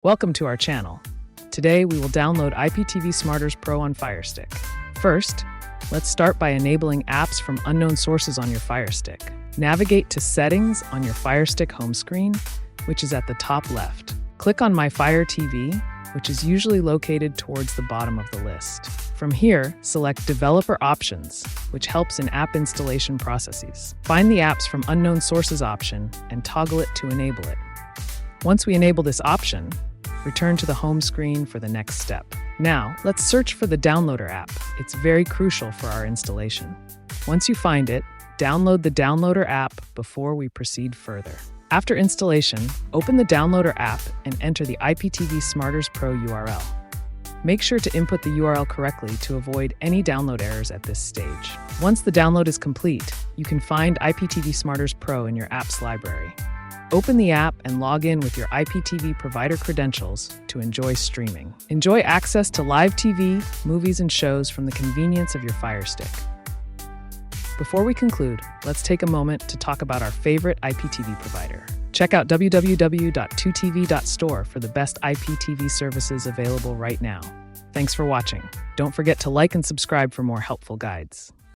Welcome to our channel. Today we will download IPTV Smarters Pro on Firestick. First, let's start by enabling apps from unknown sources on your Firestick. Navigate to Settings on your Firestick home screen, which is at the top left. Click on My Fire TV, which is usually located towards the bottom of the list. From here, select Developer Options, which helps in app installation processes. Find the Apps from Unknown Sources option and toggle it to enable it. Once we enable this option, return to the home screen for the next step. Now, let's search for the Downloader app. It's very crucial for our installation. Once you find it, download the Downloader app before we proceed further. After installation, open the Downloader app and enter the IPTV Smarters Pro URL. Make sure to input the URL correctly to avoid any download errors at this stage. Once the download is complete, you can find IPTV Smarters Pro in your apps library. Open the app and log in with your IPTV provider credentials to enjoy streaming. Enjoy access to live TV, movies, and shows from the convenience of your Firestick. Before we conclude, let's take a moment to talk about our favorite IPTV provider. Check out www.2tv.store for the best IPTV services available right now. Thanks for watching. Don't forget to like and subscribe for more helpful guides.